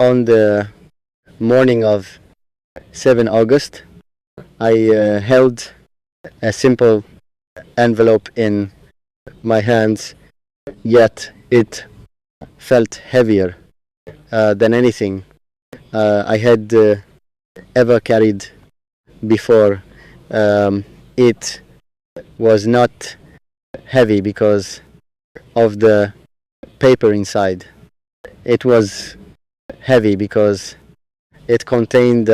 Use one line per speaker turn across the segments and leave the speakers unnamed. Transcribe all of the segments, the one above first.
On the morning of 7 August, I held a simple envelope in my hands, yet it felt heavier than anything I had ever carried before. It was not heavy because of the paper inside. It was heavy because it contained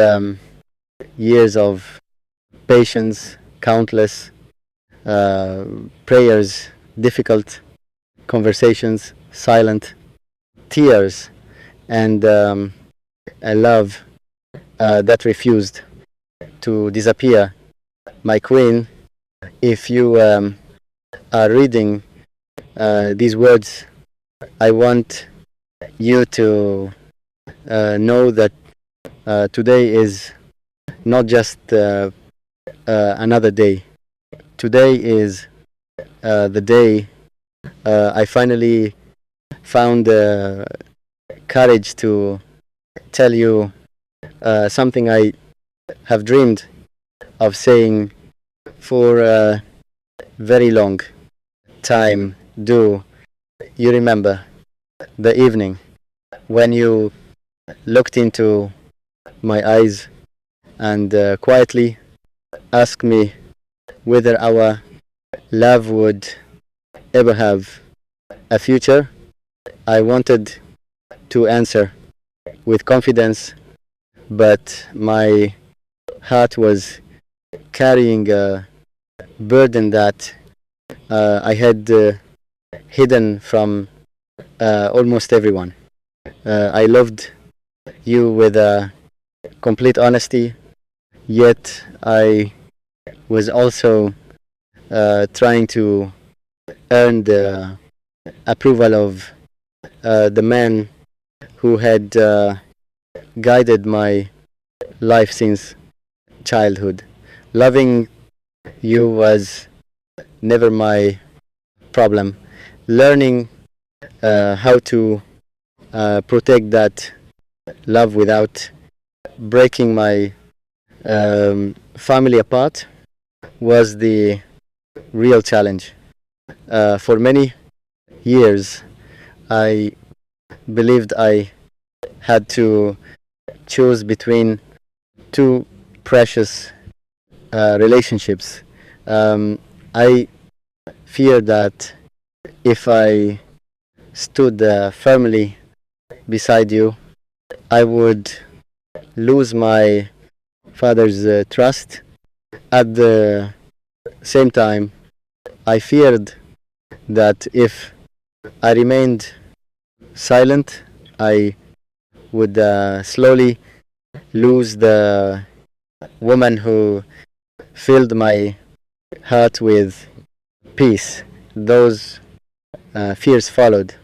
years of patience, countless prayers, difficult conversations, silent tears, and a love that refused to disappear. My queen, if you are reading these words, I want you to know that today is not just another day. Today is the day I finally found courage to tell you something I have dreamed of saying for a very long time. Do you remember the evening when you looked into my eyes and quietly asked me whether our love would ever have a future? I wanted to answer with confidence, but my heart was carrying a burden that I had hidden from almost everyone. I loved you with complete honesty, yet I was also trying to earn the approval of the man who had guided my life since childhood. Loving you was never my problem. Learning how to protect that love without breaking my family apart was the real challenge. For many years, I believed I had to choose between two precious relationships. I feared that if I stood firmly beside you, I would lose my father's trust. At the same time, I feared that if I remained silent, I would slowly lose the woman who filled my heart with peace. Those fears followed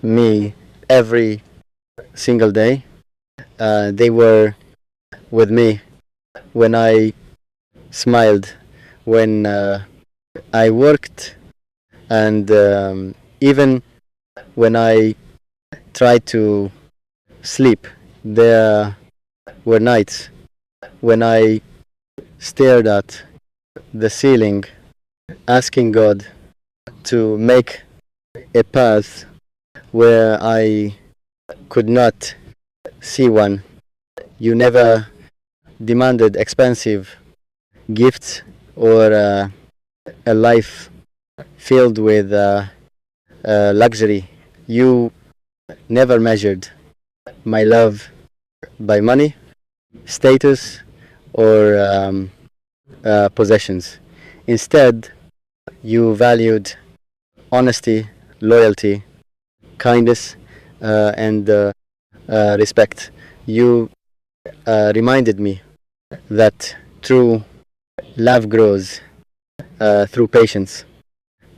me every single day. They were with me when I smiled, when I worked, and even when I tried to sleep. There were nights when I stared at the ceiling, asking God to make a path where I could not see one. You never demanded expensive gifts or a life filled with luxury. You never measured my love by money, status, or possessions. Instead, you valued honesty, loyalty, kindness, and respect. You reminded me that true love grows through patience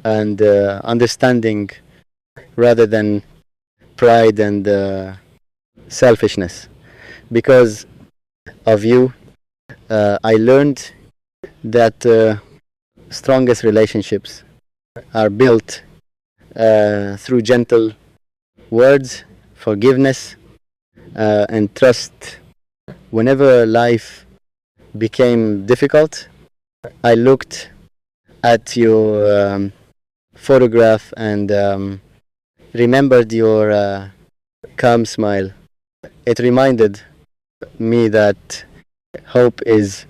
and understanding rather than pride and selfishness. Because of you, I learned that strongest relationships are built through gentle words, forgiveness, and trust. Whenever life became difficult, I looked at your photograph and remembered your calm smile. It reminded me that hope is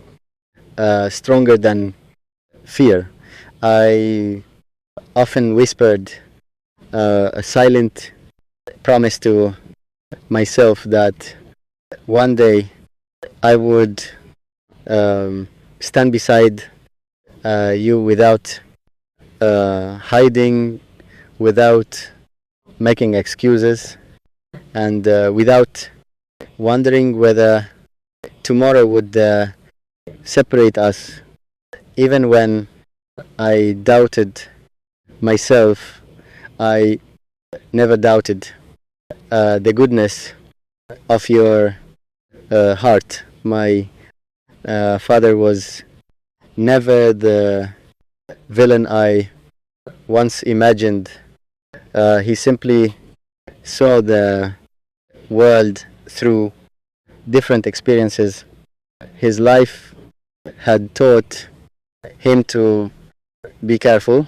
stronger than fear. I often whispered a silent promise to myself that one day I would stand beside you without hiding, without making excuses, and without wondering whether tomorrow would separate us. Even when I doubted myself, I never doubted the goodness of your heart. My father was never the villain I once imagined. He simply saw the world through different experiences. His life had taught him to be careful,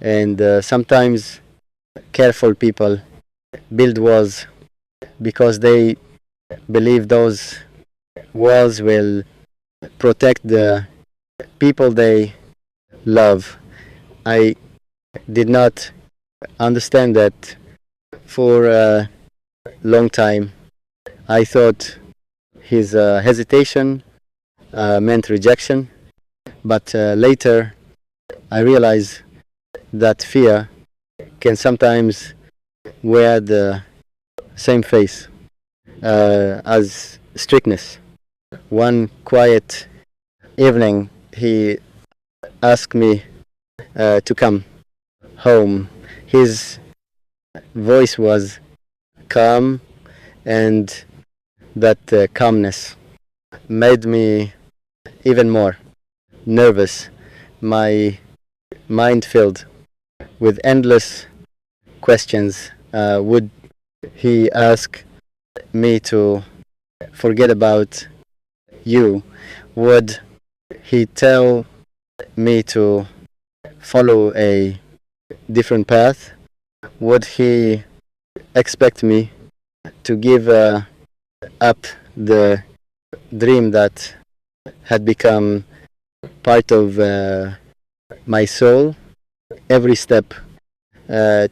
and sometimes careful people build walls because they believe those walls will protect the people they love. I did not understand that for a long time. I thought his hesitation meant rejection, but later I realized that fear can sometimes wear the same face as strictness. One quiet evening, he asked me to come home. His voice was calm, and that calmness made me even more nervous. My mind filled with endless questions. Would he ask me to forget about you? Would he tell me to follow a different path? Would he expect me to give up the dream that had become part of my soul? Every step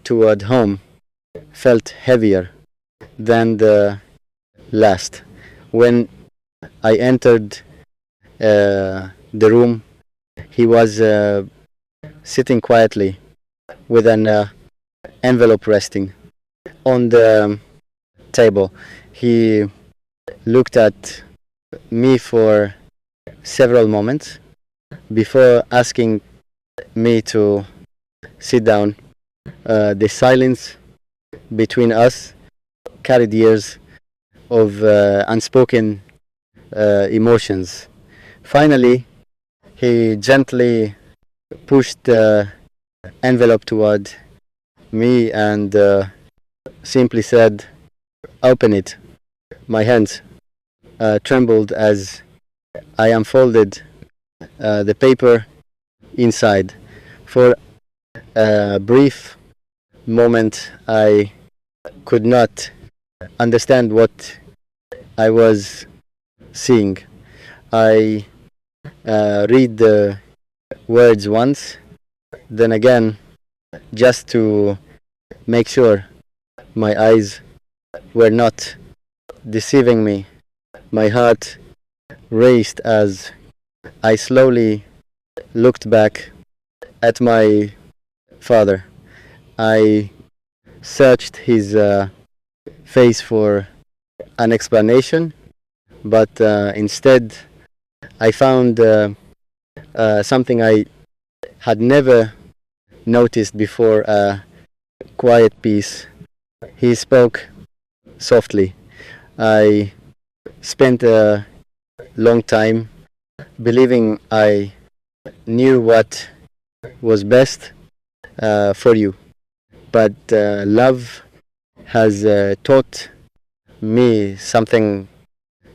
toward home felt heavier than the last. When I entered the room, he was sitting quietly with an envelope resting on the table. He looked at me for several moments before asking me to sit down. The silence between us carried years of unspoken emotions. Finally, he gently pushed the envelope toward me and simply said, "Open it." My hands trembled as I unfolded the paper inside. For a brief moment, I could not understand what I was seeing. I read the words once, then again, just to make sure my eyes were not deceiving me. My heart raced as I slowly looked back at my father. I searched his face for an explanation, but instead I found something I had never noticed before, a quiet peace. He spoke softly. I spent a long time believing I knew what was best for you, but love has taught me something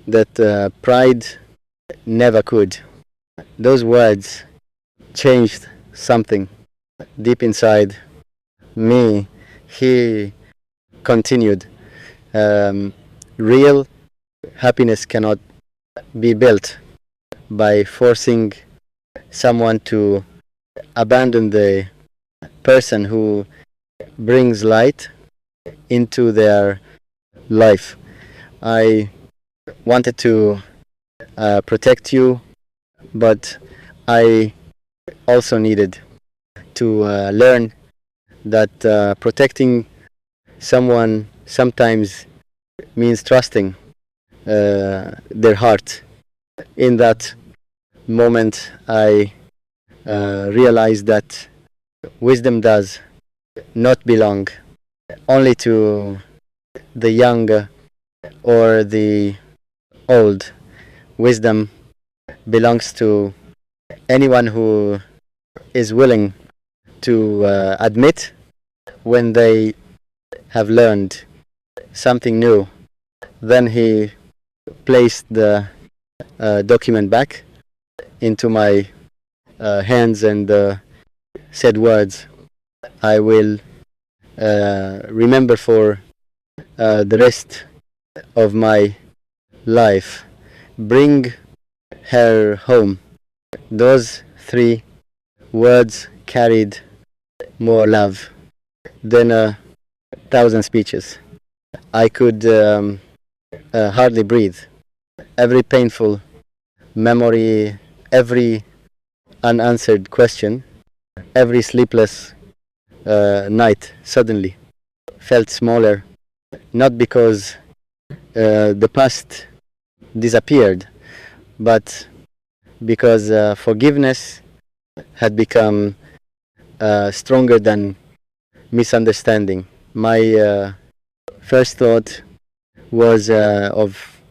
that pride never could. Those words changed something deep inside me. He continued, real happiness cannot be built by forcing someone to abandon the person who brings light into their life. I wanted to protect you, but I also needed to learn that protecting someone sometimes means trusting their heart. In that moment, I realized that wisdom does not belong only to the young or the old. Wisdom belongs to anyone who is willing to admit when they have learned something new. Then he placed the document back into my hands and said words I will remember for the rest of my life. Bring her home. Those 3 words carried more love than 1,000 speeches. I could hardly breathe. Every painful memory, every unanswered question, every sleepless night suddenly felt smaller, not because the past disappeared, but because forgiveness had become stronger than misunderstanding. My first thought was of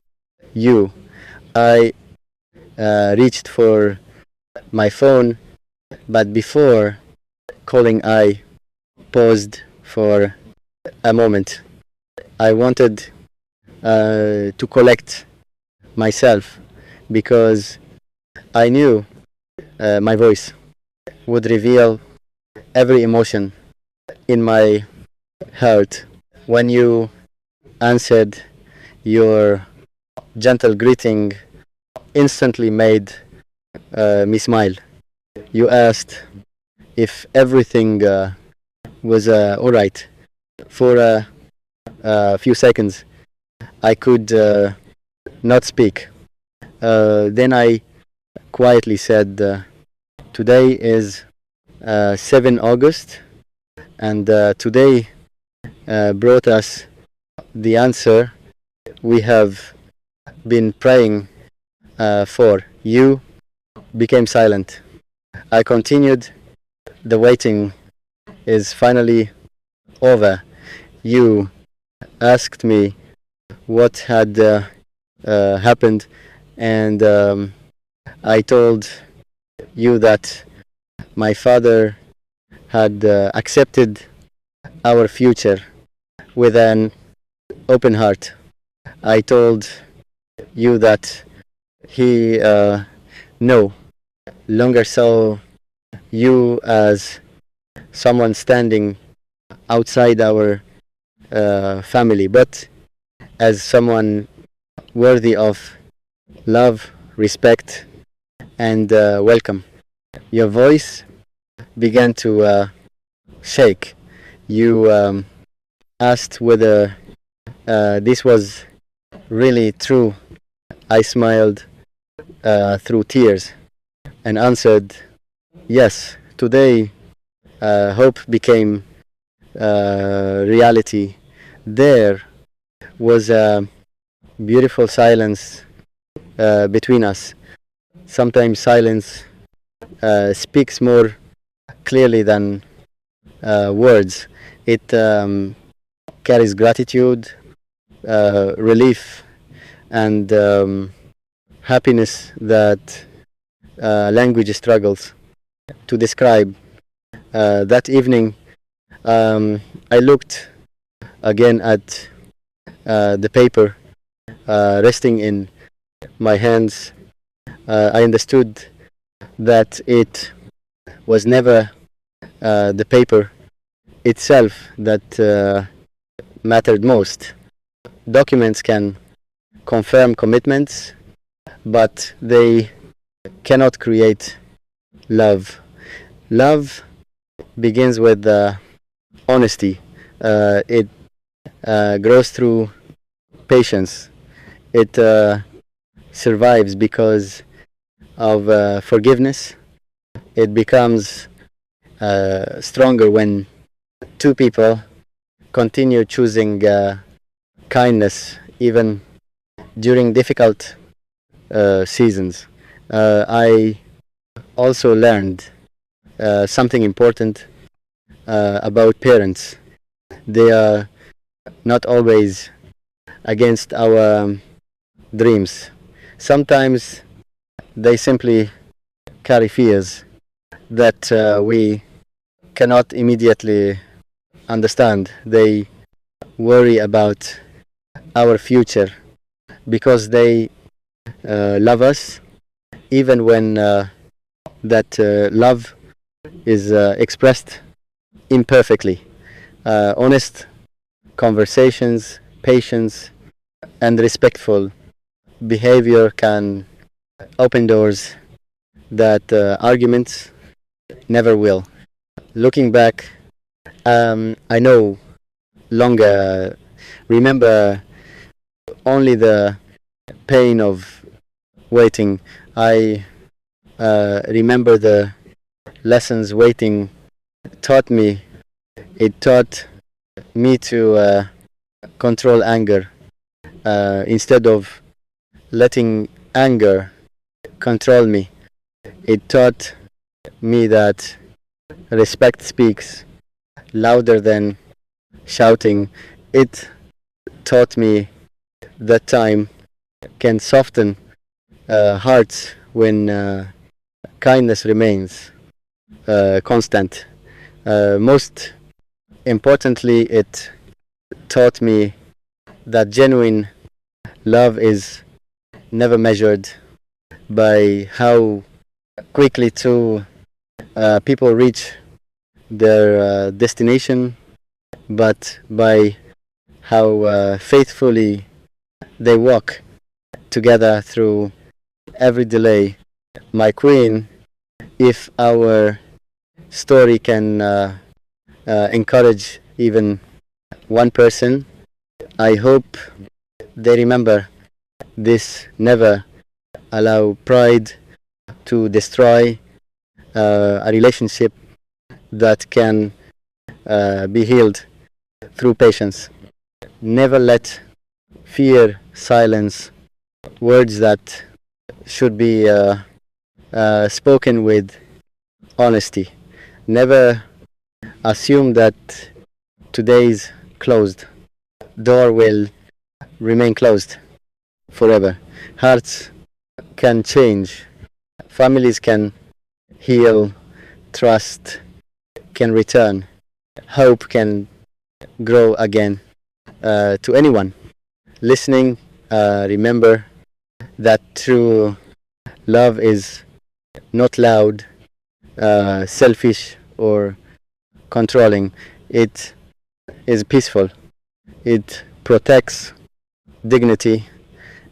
you. I reached for my phone, but before calling, I paused for a moment. I wanted to collect myself because I knew my voice would reveal every emotion in my heart. When you answered, your gentle greeting instantly made me smile. You asked if everything was alright. For a few seconds, I could not speak. Then I quietly said, today is 7 August, and today brought us the answer we have been praying for. You became silent. I continued, the waiting is finally over. You asked me what had happened, and I told you that my father had accepted our future with an open heart. I told you that he no longer saw you as someone standing outside our family, but as someone worthy of love, respect, and welcome. Your voice began to shake. You asked whether this was really true. I smiled through tears and answered, yes, today hope became reality. There was a beautiful silence between us. Sometimes silence speaks more clearly than words. It carries gratitude, relief, and happiness that language struggles to describe. That evening, I looked again at the paper resting in my hands, I understood that it was never the paper itself that mattered most. Documents can confirm commitments, but they cannot create love. Love begins with honesty. It grows through patience. It survives because of forgiveness. It becomes stronger when two people continue choosing kindness even during difficult seasons. I also learned something important about parents. They are not always against our dreams. Sometimes they simply carry fears that we cannot immediately understand. They worry about our future because they love us, even when that love is expressed imperfectly. Honest conversations, patience, and respectful behavior can open doors that arguments never will. Looking back, I no longer remember only the pain of waiting. I remember the lessons waiting taught me. It taught me to control anger instead of letting anger control me. It taught me that respect speaks louder than shouting. It taught me that time can soften hearts when kindness remains constant. Most importantly, it taught me that genuine love is never measured by how quickly two people reach their destination, but by how faithfully they walk together through every delay. My queen, if our story can encourage even one person, I hope they remember this. Never allow pride to destroy a relationship that can be healed through patience. Never let fear silence words that should be spoken with honesty. Never assume that today's closed door will remain closed forever. Hearts can change, families can heal, trust can return, hope can grow again. To anyone listening, remember that true love is not loud, selfish, or controlling. It is peaceful. It protects dignity.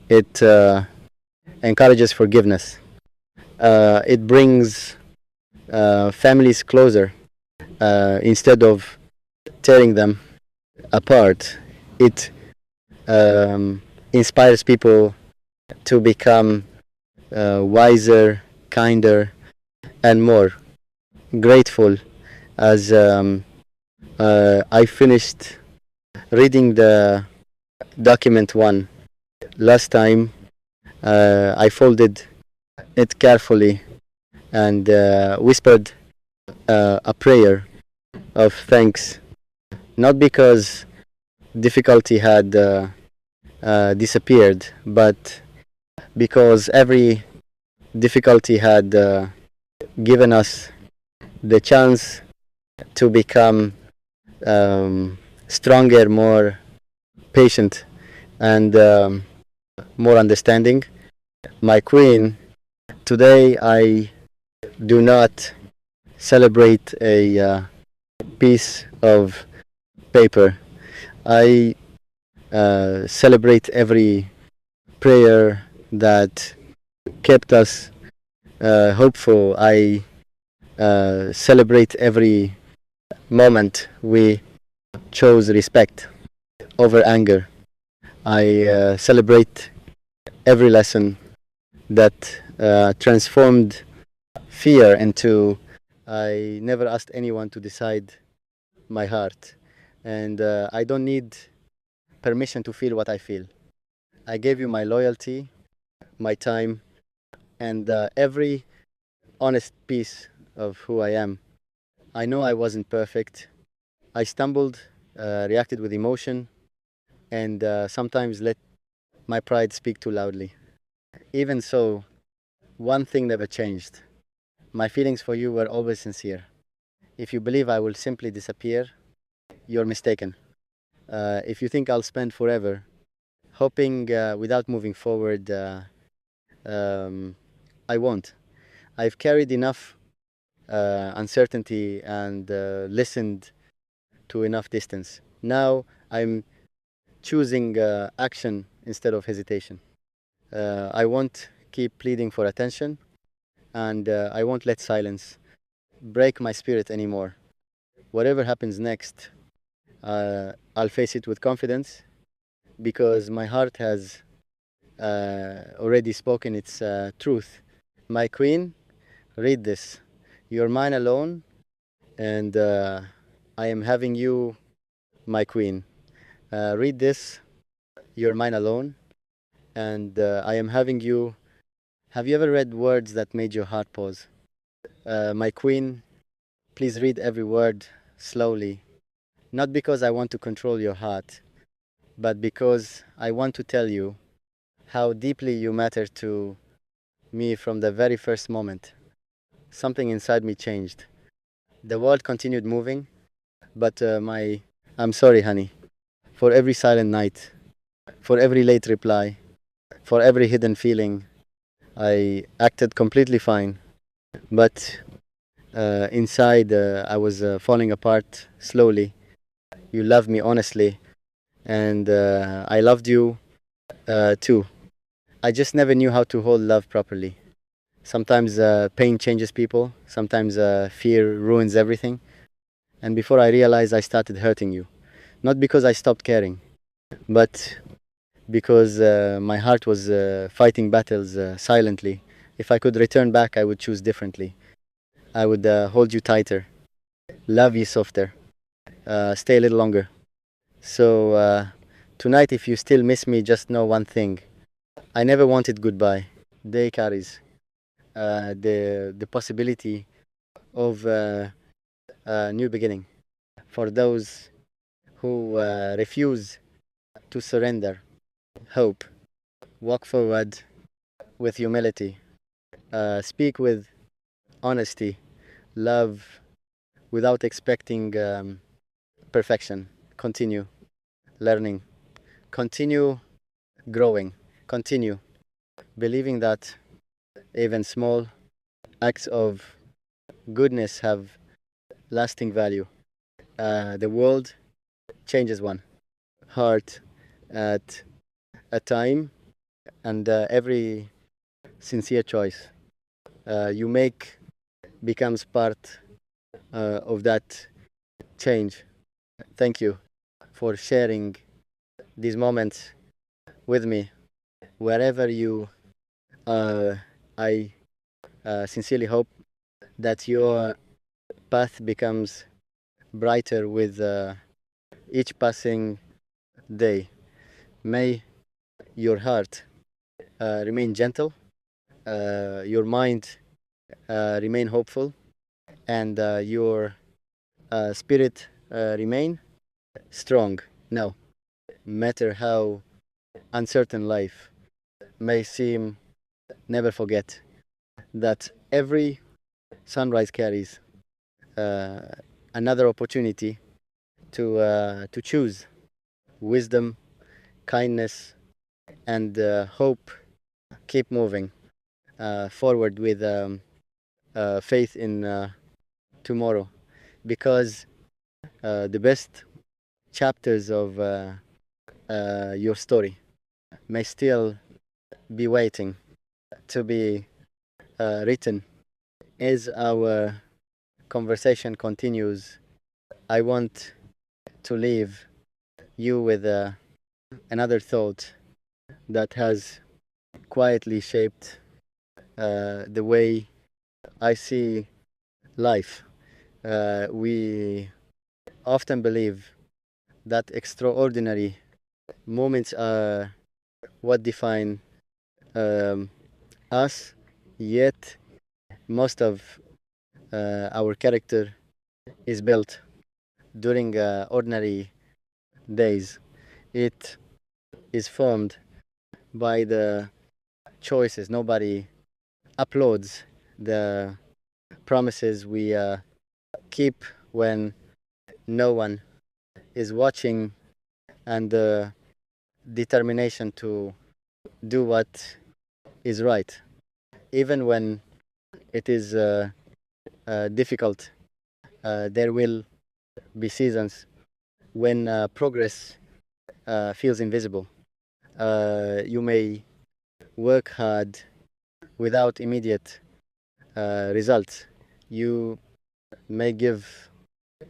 It encourages forgiveness. It brings families closer instead of tearing them apart. It inspires people to become wiser, kinder, and more grateful. As I finished reading the document one last time, I folded it carefully and whispered a prayer of thanks, not because difficulty had disappeared, but because every difficulty had given us the chance to become stronger, more patient, and more understanding. My queen, today I do not celebrate a piece of paper. I celebrate every prayer that kept us hopeful. I celebrate every moment we chose respect over anger. I celebrate every lesson that transformed fear into I never asked anyone to decide my heart. And I don't need permission to feel what I feel. I gave you my loyalty, my time, and every honest piece of who I am. I know I wasn't perfect. I stumbled, reacted with emotion, and sometimes let my pride speak too loudly. Even so, one thing never changed. My feelings for you were always sincere. If you believe I will simply disappear, you're mistaken. If you think I'll spend forever hoping without moving forward, um, I won't. I've carried enough uncertainty and listened to enough distance. Now I'm choosing action instead of hesitation. I won't keep pleading for attention, and I won't let silence break my spirit anymore. Whatever happens next, I'll face it with confidence because my heart has already spoken its truth. My queen, read this. You're mine alone, and I am having you, my queen. Read this. You're mine alone, and I am having you. Have you ever read words that made your heart pause? My queen, please read every word slowly. Not because I want to control your heart, but because I want to tell you how deeply you matter to me from the very first moment. Something inside me changed. The world continued moving, but I'm sorry, honey, for every silent night, for every late reply, for every hidden feeling. I acted completely fine, but inside I was falling apart slowly. You loved me honestly, and I loved you too. I just never knew how to hold love properly. Sometimes pain changes people, sometimes fear ruins everything. And before I realized, I started hurting you. Not because I stopped caring, but because my heart was fighting battles silently. If I could return back, I would choose differently. I would hold you tighter, love you softer, stay a little longer. So tonight, if you still miss me, just know one thing. I never wanted goodbye. Day carries the possibility of a new beginning. For those who refuse to surrender, hope, walk forward with humility, speak with honesty, love without expecting perfection, continue learning, continue growing, continue believing that even small acts of goodness have lasting value. The world changes one heart at a time, and every sincere choice you make becomes part of that change. Thank you for sharing these moments with me. Wherever you are, I sincerely hope that your path becomes brighter with each passing day. May your heart remain gentle, your mind remain hopeful, and your spirit remain strong. No matter how uncertain life may seem, never forget that every sunrise carries uh, another opportunity to choose wisdom, kindness, and hope keep moving forward with faith in tomorrow, because the best chapters of your story may still be waiting to be written. As our conversation continues, I want to leave you with another thought that has quietly shaped the way I see life. We often believe that extraordinary moments are what define um, us, yet most of our character is built during ordinary days. It is formed by the choices. Nobody uploads the promises we keep when no one is watching, and the determination to do what is right, even when it is difficult. There will be seasons when progress feels invisible. You may work hard without immediate results. You may give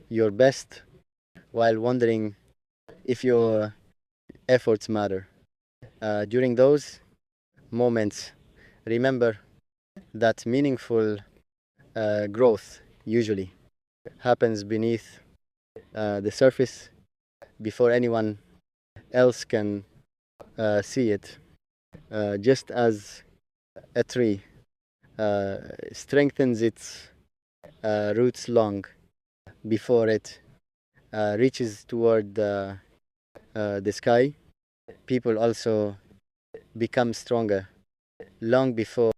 your best while wondering if your efforts matter. During those moments, remember that meaningful growth usually happens beneath the surface before anyone else can see it. Just as a tree uh, strengthens its roots long before it reaches toward the sky, people also become stronger long before